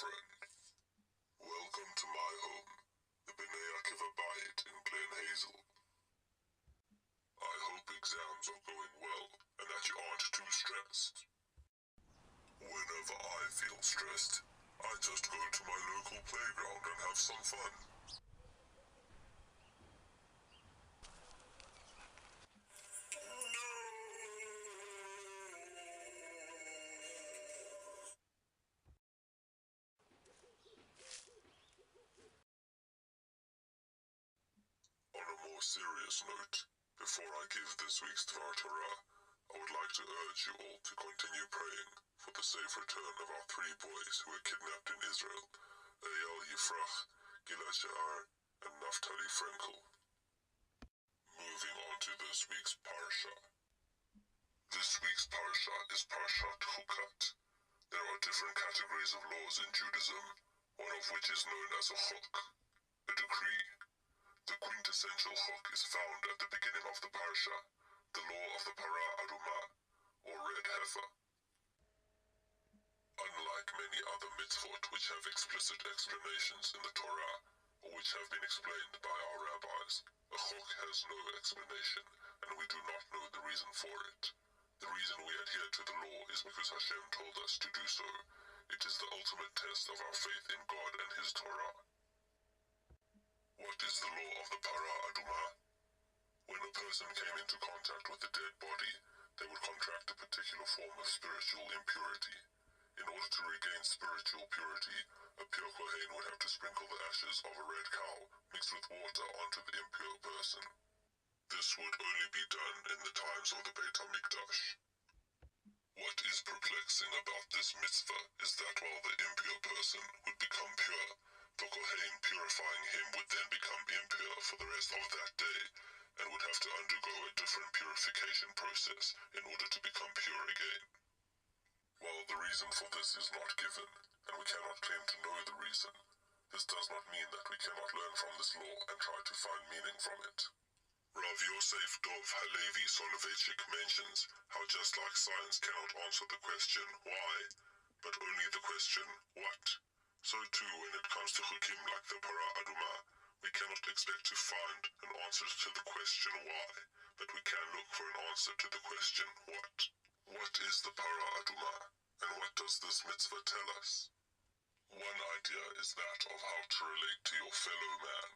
friend. Welcome to my home, the B'nai Akiva Bayit in Glen Hazel. I hope exams are going well and that you aren't too stressed. Whenever I feel stressed, I just go to my local playground and have some fun. On a more serious note, before I give this week's Dvar Torah, I would like to urge you all to continue praying for the safe return of our 3 boys who were kidnapped in Israel, Eyal Yifrach, Gilad Sha'ar, and Naftali Frenkel. Moving on to this week's Parsha. This week's Parsha is Parshat Chukat. There are different categories of laws in Judaism, one of which is known as a chok, a decree. The quintessential chok is found at the beginning of the Parsha, the law of the Para Adumah, or red heifer. Unlike many other mitzvot which have explicit explanations in the Torah, or which have been explained by our rabbis, a chok has no explanation, and we do not know the reason for it. The reason we adhere to the law is because Hashem told us to do so. It is the ultimate test of our faith in God and His Torah. What is the law of the Para Adumah? When a person came into contact with a dead body, they would contract a particular form of spiritual impurity. In order to regain spiritual purity, a pure Kohen would have to sprinkle the ashes of a red cow mixed with water onto the impure person. This would only be done in the times of the Beit HaMikdash. What is perplexing about this mitzvah is that while the impure person would become pure, the Kohen purifying him would then become impure for the rest of that day, and would have to undergo a different purification process in order to become pure again. While the reason for this is not given, and we cannot claim to know the reason, this does not mean that we cannot learn from this law and try to find meaning from it. Rav Yosef Dov Halevi Soloveitchik mentions how just like science cannot answer the question why, but only the question what, so too when it comes to chukim like the Para Adumah, we cannot expect to find an answer to the question why, but we can look for an answer to the question what. What is the Para Adumah, and what does this mitzvah tell us? One idea is that of how to relate to your fellow man.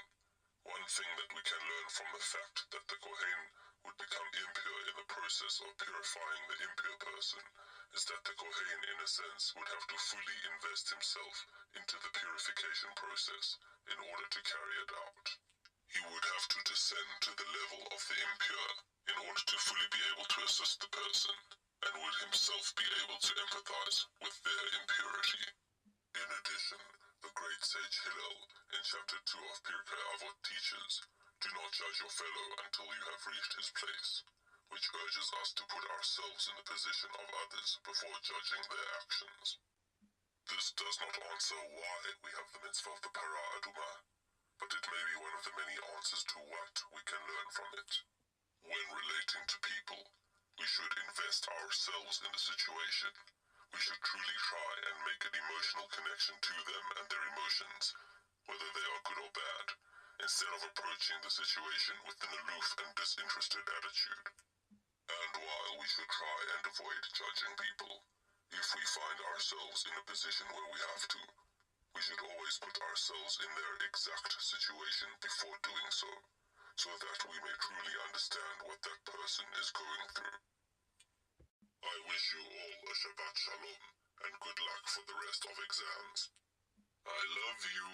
One thing that we can learn from the fact that the Kohen would become impure in the process of purifying the impure person is that the Kohen, in a sense, would have to fully invest himself into the purification process in order to carry it out. He would have to descend to the level of the impure in order to fully be able to assist the person, and would himself be able to empathize with their impurity. In addition, the great sage Hillel in chapter 2 of Pirkei Avot teaches, do not judge your fellow until you have reached his place, which urges us to put ourselves in the position of others before judging their actions. This does not answer why we have the mitzvah of the Para Adumah, but it may be one of the many answers to what we can learn from it. When relating to people, we should invest ourselves in the situation. We should truly try and make an emotional connection to them and their emotions, whether they are good or bad, instead of approaching the situation with an aloof and disinterested attitude. And while we should try and avoid judging people, if we find ourselves in a position where we have to, we should always put ourselves in their exact situation before doing so that we may truly understand what that person is going through. I wish you all a Shabbat Shalom and good luck for the rest of exams. I love you.